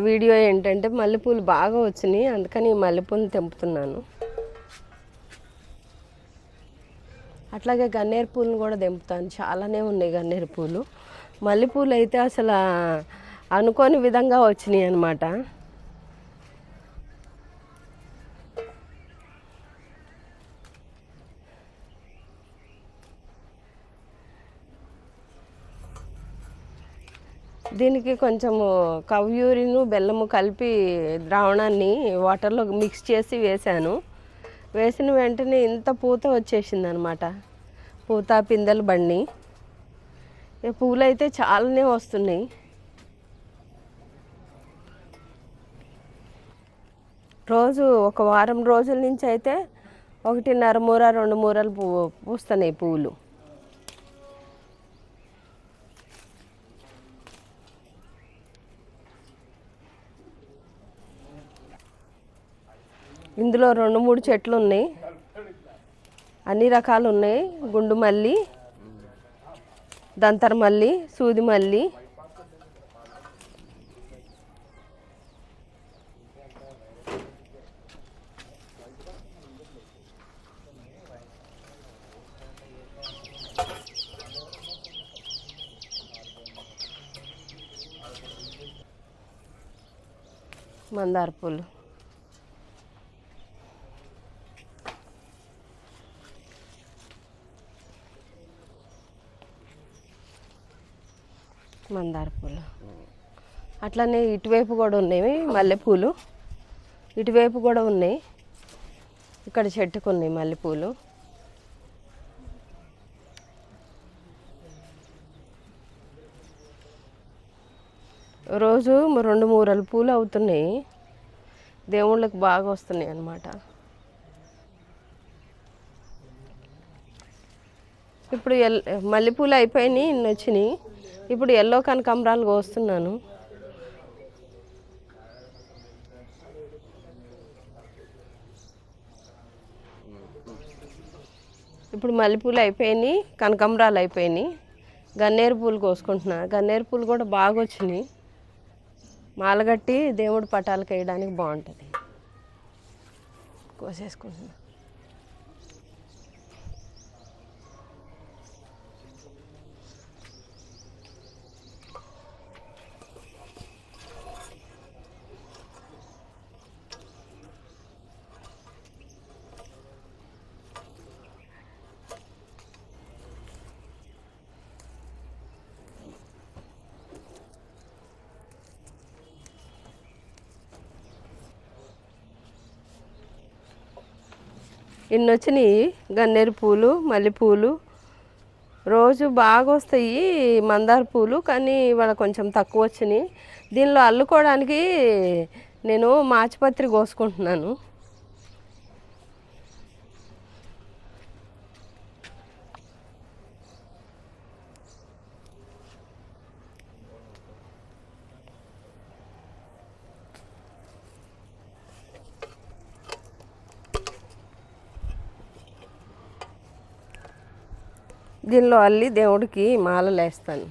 Video ఏంటంటే మల్లెపూలు బాగా వచ్చినాయి, అందుకని ఈ మల్లెపూలు తెంపుతున్నాను. అట్లాగే గన్నేరు పూలను కూడా తెంపుతాను, చాలానే ఉన్నాయి గన్నేరు పూలు. మల్లెపూలు అయితే అసలు అనుకోని విధంగా వచ్చినాయి అన్నమాట. దీనికి కొంచెము కవ్యూరిను బెల్లము కలిపి ద్రావణాన్ని వాటర్లో మిక్స్ చేసి వేసాను. వేసిన వెంటనే ఇంత పూత వచ్చేసింది అనమాట. పూత పిందెలు బండి పూలు అయితే చాలానే వస్తున్నాయి. రోజు ఒక వారం రోజుల నుంచి అయితే 1.5 మూర 2 మూరలు పూస్తున్నాయి పువ్వులు. ఇందులో 2-3 చెట్లు ఉన్నాయి, అన్ని రకాలు ఉన్నాయి. గుండు మల్లి, దంతర మల్లి, సూది మల్లి, మందార పూలు. మందార పూలు అట్లనే ఇటువైపు కూడా ఉన్నాయి మల్లెపూలు, ఇటువైపు కూడా ఉన్నాయి. ఇక్కడ చెట్టుకు ఉన్నాయి మల్లెపూలు. రోజు 2 మూరలు పూలు అవుతున్నాయి, దేవుళ్ళకి బాగా వస్తున్నాయి అన్నమాట. ఇప్పుడు మల్లెపూలు అయిపోయినాయి, ఇన్ని వచ్చినాయి. ఇప్పుడు ఎల్లో కనకాంబరాలు కోస్తున్నాను. ఇప్పుడు మల్లెపూలు అయిపోయినాయి, కనకాంబరాలు అయిపోయినాయి. గన్నేరు పూలు కోసుకుంటున్నా. గన్నేరు పూలు కూడా బాగా వచ్చినాయి. మాలగట్టి దేవుడి పటాలకు వేయడానికి బాగుంటుంది. కోసేసుకుంటున్నా. ఇన్ని వచ్చినాయి గన్నేరు పూలు, మల్లెపూలు. రోజు బాగా వస్తాయి మందార పూలు, కానీ ఇవాళ కొంచెం తక్కువ వచ్చినాయి. దీనిలో అల్లుకోవడానికి నేను మాచిపత్రి కోసుకుంటున్నాను. దీనిలో అల్లి దేవుడికి మాలలు వేస్తాను.